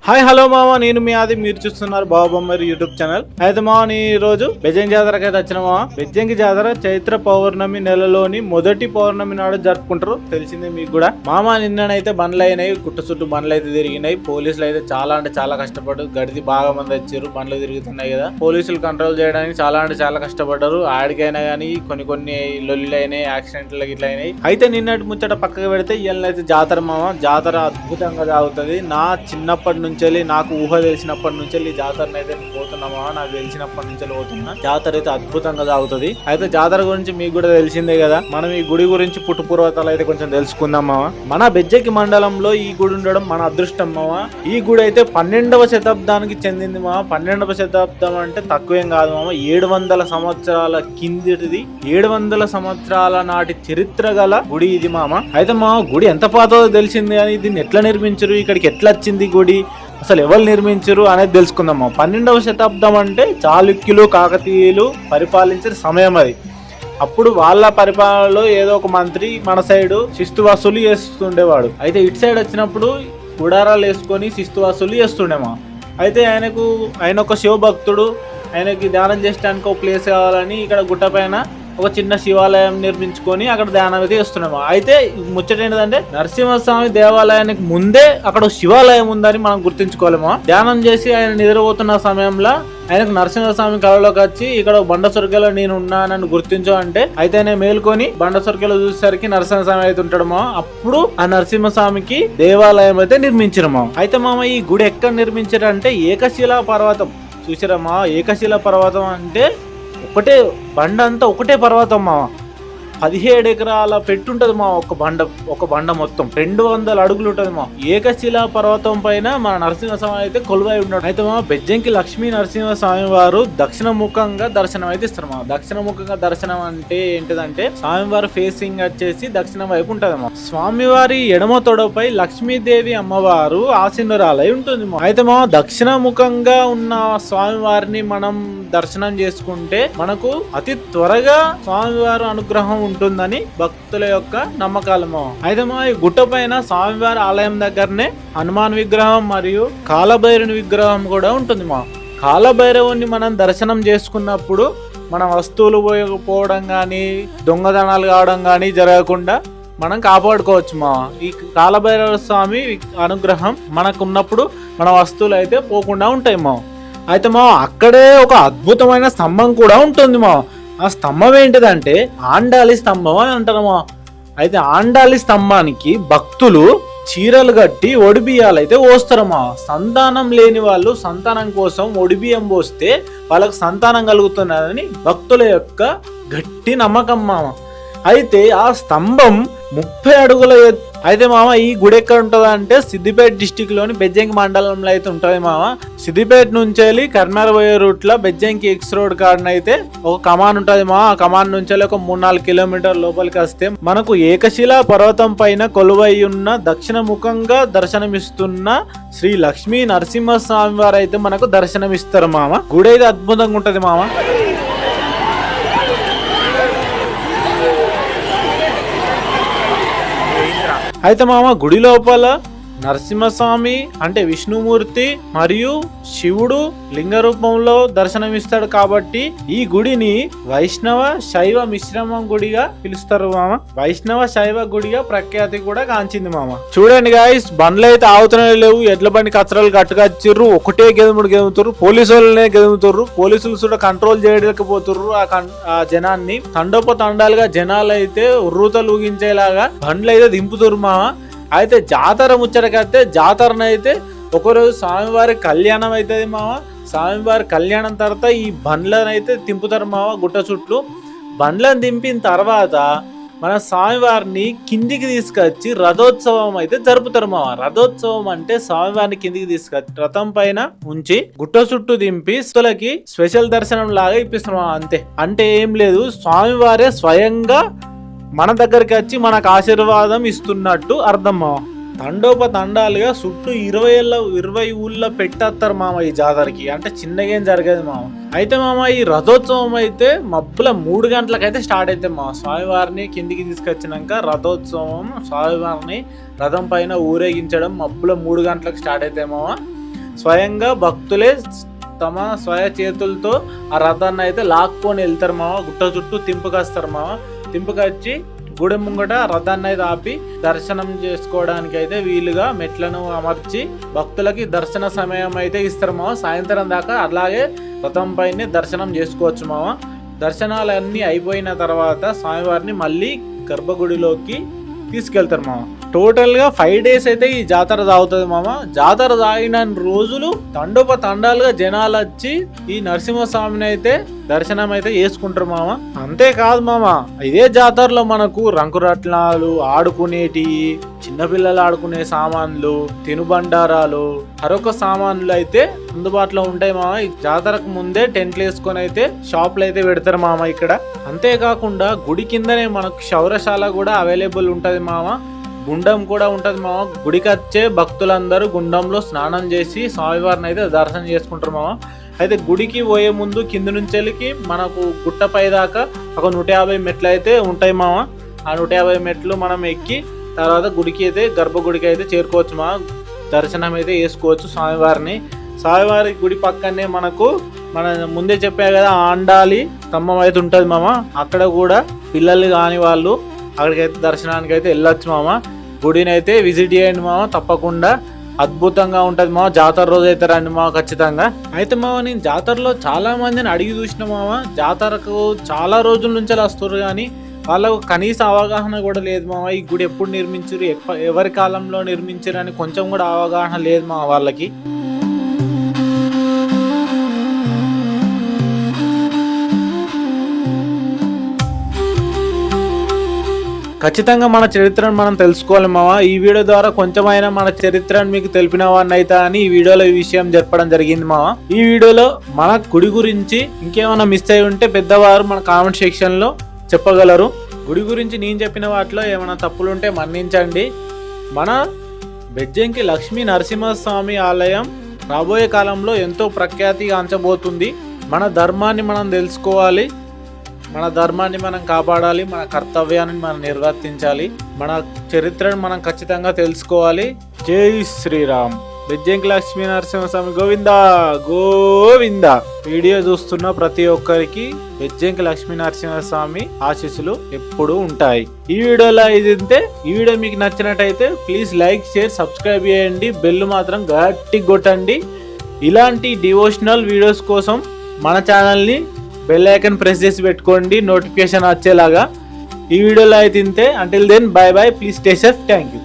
Hi hello మామ, నేను మీ ఆది, మీరు చూస్తున్నారు బాబాబొమ్మరి యూట్యూబ్ ఛానల్. అయితే మామ నేను ఈ రోజు బెజ్జంకి జాతరకి అయితే వచ్చిన మామ. బెజ్జంకి జాతర చైత్ర పౌర్ణమి నెలలోని మొదటి పౌర్ణమి నాడు జరుపుకుంటారు, తెలిసిందే మీకు కూడా. మామ నిన్ననైతే బండ్లు అయినాయి, గుట్ట చుట్టూ బండ్లు అయితే తిరిగినాయి. పోలీసులు అయితే చాలా అంటే చాలా కష్టపడ్డారు, గడిది బాగా మంది వచ్చారు, బండ్లు తిరుగుతున్నాయి కదా. పోలీసులు కంట్రోల్ చేయడానికి చాలా అంటే చాలా కష్టపడ్డారు. ఆడికైనా కానీ కొన్ని లొల్లి అయినాయి, యాక్సిడెంట్లు ఇట్లా అయినాయి. అయితే నిన్నటి ముచ్చట పక్కకు పెడితే ఇవాళ అయితే జాతర మామ. జాతర అద్భుతంగా సాగుతుంది. నా చిన్నప్పటి నుంచి నాకు ఊహ తెలిసినప్పటి నుంచి ఈ జాతరని అయితే పోతున్నామా, నాకు తెలిసినప్పటి నుంచి పోతున్నా. జాతర అయితే అద్భుతంగా సాగుతుంది. అయితే జాతర గురించి మీకు కూడా తెలిసిందే కదా. మనం ఈ గుడి గురించి పుట్టుపూర్వతాలు అయితే కొంచెం తెలుసుకుందాం మామ. మన బెజ్జకి మండలంలో ఈ గుడి ఉండడం మన అదృష్టం మామ. ఈ గుడి అయితే 12వ శతాబ్దానికి చెందింది మామ. 12వ శతాబ్దం అంటే తక్కువేం కాదు మామ. 700 సంవత్సరాల కిందిటిది, 700 సంవత్సరాల నాటి చరిత్ర గల గుడి ఇది మామ. అయితే మా గుడి ఎంత పాతో తెలిసింది కానీ దీన్ని ఎట్లా నిర్మించరు, ఇక్కడికి ఎట్లా వచ్చింది గుడి, అసలు ఎవరు నిర్మించరు అనేది తెలుసుకుందాం. 12వ శతాబ్దం అంటే చాళుక్యులు కాకతీయులు పరిపాలించిన సమయం అది. అప్పుడు వాళ్ళ పరిపాలనలో ఏదో ఒక మంత్రి మన సైడు శిస్తు వసూలు చేస్తుండేవాడు. అయితే ఇటు సైడ్ వచ్చినప్పుడు గుడారాలు వేసుకొని శిస్తు వసూలు చేస్తుండేమా. అయితే ఆయన ఒక శివభక్తుడు, ఆయనకి ధ్యానం చేయడానికి ఒక ప్లేస్ కావాలని ఇక్కడ గుట్ట పైన ఒక చిన్న శివాలయం నిర్మించుకొని అక్కడ ధ్యానం అయితే చేస్తున్నాము. అయితే ముచ్చట ఏంటంటే నరసింహస్వామి దేవాలయానికి ముందే అక్కడ శివాలయం ఉందని మనం గుర్తించుకోలేమో. ధ్యానం చేసి ఆయన నిద్రపోతున్న సమయంలో ఆయనకు నరసింహస్వామి కళలోకి వచ్చి ఇక్కడ బండ సొరకలో నేను ఉన్నానని గుర్తించు అంటే, అయితే ఆయన మేల్కొని బండ సొరకలో చూసేసరికి నరసింహస్వామి అయితే ఉంటాడమో. అప్పుడు ఆ నరసింహస్వామికి దేవాలయం అయితే నిర్మించడమో. అయితే మామ ఈ గుడి ఎక్కడ నిర్మించారంటే ఏకశిలా పర్వతం చూసారమ్మా. ఏకశిలా పర్వతం అంటే ఒకటే బండ అంతా ఒకటే పర్వతం మా. 17 ఎకరాల పెట్టుంటది మా ఒక బండ మొత్తం 200 అడుగులు ఉంటది మా. ఏకశిలా పర్వతం పైన మన నరసింహస్వామి అయితే కొలువై ఉన్నాడు. అయితే మా బెజ్జంకి లక్ష్మీ నరసింహస్వామి వారు దక్షిణ ముఖంగా దర్శనం అయితే ఇస్తారు మా. దక్షిణ ముఖంగా దర్శనం అంటే ఏంటిదంటే స్వామివారి ఫేసింగ్ వచ్చేసి దక్షిణం వైపు ఉంటది మా. స్వామివారి ఎడమ తొడపై లక్ష్మీదేవి అమ్మవారు ఆసీనురాలై ఉంటుంది మా. అయితే మా దక్షిణ ముఖంగా ఉన్న స్వామివారిని మనం దర్శనం చేసుకుంటే మనకు అతి త్వరగా స్వామివారి అనుగ్రహం ఉంటుందని భక్తుల యొక్క నమ్మకాలమో. అయితే మా ఈ గుట్ట పైన స్వామివారి ఆలయం దగ్గరనే హనుమాన్ విగ్రహం మరియు కాలభైరవుని విగ్రహం కూడా ఉంటుంది మా. కాలభైరవుని మనం దర్శనం చేసుకున్నప్పుడు మన వస్తువులు పోవడం కానీ దొంగతనాలు కావడం కానీ జరగకుండా మనం కాపాడుకోవచ్చు మా. ఈ కాలభైరవ స్వామి అనుగ్రహం మనకు ఉన్నప్పుడు మన వస్తువులు అయితే పోకుండా ఉంటాయి మా. అయితే మా అక్కడే ఒక అద్భుతమైన స్తంభం కూడా ఉంటుంది మా. ఆ స్తంభం ఏంటిదంటే ఆండాలి స్తంభం అని అంటారమ్మా. అయితే ఆండాలి స్తంభానికి భక్తులు చీరలు కట్టి ఒడిబియ్యాలు అయితే పోస్తారమ్మా. సంతానం లేని వాళ్ళు సంతానం కోసం ఒడిబియ్యం పోస్తే వాళ్ళకు సంతానం కలుగుతున్నదని భక్తుల యొక్క గట్టి నమ్మకం మామ. అయితే ఆ స్తంభం 30 అడుగుల అయితే మామ ఈ గుడి ఎక్కడ ఉంటుందా అంటే సిద్దిపేట డిస్టిక్ లోని బెజ్జంకి మండలంలో అయితే ఉంటుంది మామ. సిద్దిపేట నుంచి వెళ్ళి కర్నాల పోయే రూట్ లో బెజ్జంకి ఎక్స్ రోడ్ కాడన అయితే ఒక కమాన్ ఉంటుంది మా. ఆ కమాన్ నుంచి ఒక 3-4 కిలోమీటర్ లోపలికి వస్తే మనకు ఏకశిలా పర్వతం పైన కొలువై ఉన్న దక్షిణ ముఖంగా దర్శనమిస్తున్న శ్రీ లక్ష్మీ నరసింహస్వామి వారు అయితే మనకు దర్శనమిస్తారు మామ. గుడి అయితే అద్భుతంగా ఉంటది మామ. అయితే మామ గుడి లోపల నరసింహస్వామి అంటే విష్ణుమూర్తి మరియు శివుడు లింగ రూపంలో దర్శనమిస్తాడు కాబట్టి ఈ గుడిని వైష్ణవ శైవ మిశ్రమం గుడిగా పిలుస్తారు మామ. వైష్ణవ శైవ గుడిగా ప్రఖ్యాతి కూడా కాంచింది మామ. చూడండి గాయ్స్, బండ్లు అయితే ఆగుతూనే లేవు. ఎడ్ల బండి కచ్చరాలు కట్టుకొచ్చిర్రు, ఒకటే గెదుముతారు. పోలీసు వాళ్ళనే గెదుముతారు. పోలీసులు కూడా కంట్రోల్ చేయలేకపోతుర్రు ఆ జనాన్ని. తండోపతండాలుగా జనాలు అయితే ఉర్రూతలు ఊగించేలాగా బండ్లు అయితే దింపుతురు మామ. అయితే జాతర ముచ్చటకైతే జాతరనైతే ఒకరోజు స్వామివారి కళ్యాణం అవుతుంది మామ. స్వామివారి కళ్యాణం తర్వాత ఈ బండ్లను అయితే తింపుతారు మామ గుట్ట చుట్టూ. బండ్లను దింపిన తర్వాత మన స్వామివారిని కిందికి తీసుకొచ్చి రథోత్సవం అయితే జరుపుతారు మామ. రథోత్సవం అంటే స్వామివారిని కిందికి తీసుకొచ్చి రథం పైన ఉంచి గుట్ట చుట్టూ దింపి భక్తులకి స్పెషల్ దర్శనం లాగా ఇప్పిస్తారు మామ. అంతే, అంటే ఏం లేదు, స్వామివారే స్వయంగా మన దగ్గరికి వచ్చి మనకు ఆశీర్వాదం ఇస్తున్నట్టు అర్థం మామ. తండోపతండాలుగా చుట్టూ 20 ఊళ్ళో పెట్టేస్తారు మామ ఈ జాతరకి. అంటే చిన్నగా ఏం జరగదు మామ. అయితే మామ ఈ రథోత్సవం అయితే మబ్బుల 3 గంటలకైతే స్టార్ట్ అయితే మా. స్వామివారిని కిందికి తీసుకొచ్చినాక రథోత్సవం స్వామివారిని రథం పైన ఊరేగించడం మబ్బుల 3 గంటలకు స్టార్ట్ అయితే మామ. స్వయంగా భక్తులే తమ స్వయ చేతులతో ఆ రథాన్ని అయితే లాక్కొని వెళ్తారు మామ. గుట్ట చుట్టూ తింపుకొస్తారు మామ. తింపుకొచ్చి గుడి ముంగట రథాన్ని అయితే ఆపి దర్శనం చేసుకోవడానికి అయితే వీలుగా మెట్లను అమర్చి భక్తులకి దర్శన సమయం అయితే ఇస్తారు మామ. సాయంత్రం దాకా అలాగే రథం పైన దర్శనం చేసుకోవచ్చు మామ. దర్శనాలన్నీ అయిపోయిన తర్వాత స్వామివారిని మళ్ళీ గర్భగుడిలోకి తీసుకెళ్తారు మామ. టోటల్ గా 5 days అయితే ఈ జాతర సాగుతుంది మామ. జాతర సాగిన రోజులు తండాలుగా జనాలు వచ్చి ఈ నరసింహస్వామిని అయితే దర్శనం అయితే చేసుకుంటారు మామ. అంతేకాదు మామ, ఇదే జాతరలో మనకు రంకురత్నాలు, ఆడుకునేటి, చిన్నపిల్లలు ఆడుకునే సామాన్లు, తినుబండారాలు, మరొక సామాన్లు అయితే అందుబాటులో ఉంటాయి మామ. ఈ జాతరకు ముందే టెంట్లు వేసుకొని అయితే షాపులు అయితే పెడతారు మామ ఇక్కడ. అంతేకాకుండా గుడి కిందనే మనకు క్షౌరశాల కూడా అవైలబుల్ ఉంటది మామ. గుండం కూడా ఉంటది మామ. గుడికి వచ్చే భక్తులందరూ గుండంలో స్నానం చేసి స్వామివారిని అయితే దర్శనం చేసుకుంటారు మామ. అయితే గుడికి పోయే ముందు కింద నుంచి వెళ్ళి మనకు గుట్టపై దాకా ఒక 150 మెట్లు అయితే ఉంటాయి మామ. ఆ 150 మెట్లు మనం ఎక్కి తర్వాత గుడికి అయితే గర్భగుడికి అయితే చేరుకోవచ్చు మామ. దర్శనం అయితే చేసుకోవచ్చు స్వామివారిని. స్వామివారి గుడి పక్కనే మనకు మన ముందే చెప్పా కదా ఆండాలి స్తంభం అయితే ఉంటుంది మామ. అక్కడ కూడా పిల్లలు కాని వాళ్ళు అక్కడికైతే దర్శనానికి అయితే వెళ్ళొచ్చు మామ. గుడిని అయితే విజిట్ చేయండి మామ, తప్పకుండా అద్భుతంగా ఉంటుంది మామ. జాతర రోజు అయితే రండి మామ ఖచ్చితంగా. అయితే మామ నేను జాతరలో చాలా మందిని అడిగి చూసిన మామ. జాతరకు చాలా రోజుల నుంచి వస్తారు కానీ వాళ్ళకు కనీస అవగాహన కూడా లేదు మామ. ఈ గుడి ఎప్పుడు నిర్మించారు, ఎవరి కాలంలో నిర్మించారు అని కొంచెం కూడా అవగాహన లేదు మామ వాళ్ళకి. ఖచ్చితంగా మన చరిత్రను మనం తెలుసుకోవాలి మామ. ఈ వీడియో ద్వారా కొంచెమైనా మన చరిత్రను మీకు తెలిపిన వాడిని అయితే అని ఈ వీడియోలో ఈ విషయం చెప్పడం జరిగింది మామ. ఈ వీడియోలో మన గుడి గురించి ఇంకేమైనా మిస్ అయి ఉంటే పెద్దవారు మన కామెంట్ సెక్షన్ లో చెప్పగలరు. గుడి గురించి నేను చెప్పిన వాటిలో ఏమైనా తప్పులుంటే మన్నించండి. మన బెజ్జంకి లక్ష్మీ నరసింహస్వామి ఆలయం రాబోయే కాలంలో ఎంతో ప్రఖ్యాతిగాంచబోతుంది. మన ధర్మాన్ని మనం తెలుసుకోవాలి, మన ధర్మాన్ని మనం కాపాడాలి, మన కర్తవ్యాన్ని మనం నిర్వర్తించాలి, మన చరిత్రను మనం ఖచ్చితంగా తెలుసుకోవాలి. జై శ్రీరామ్. బెజ్జంకి లక్ష్మీ నరసింహస్వామి గోవిందా గోవిందా. వీడియో చూస్తున్న ప్రతి ఒక్కరికి బెజ్జంకి లక్ష్మీ నరసింహస్వామి ఆశీస్సులు ఎప్పుడూ ఉంటాయి. ఈ వీడియోలో ఇదింతే. ఈ వీడియో మీకు నచ్చినట్టయితే ప్లీజ్ లైక్, షేర్, సబ్స్క్రైబ్ చేయండి. బెల్ మాత్రం గట్టిగా కొట్టండి. ఇలాంటి డివోషనల్ వీడియోస్ కోసం మన ఛానల్ని బెల్ ఐకాన్ ప్రెస్ చేసి పెట్టుకోండి, నోటిఫికేషన్ వచ్చేలాగా. ఈ వీడియోలో అయితే ఇంతే. Until then bye bye. Please stay safe. Thank you.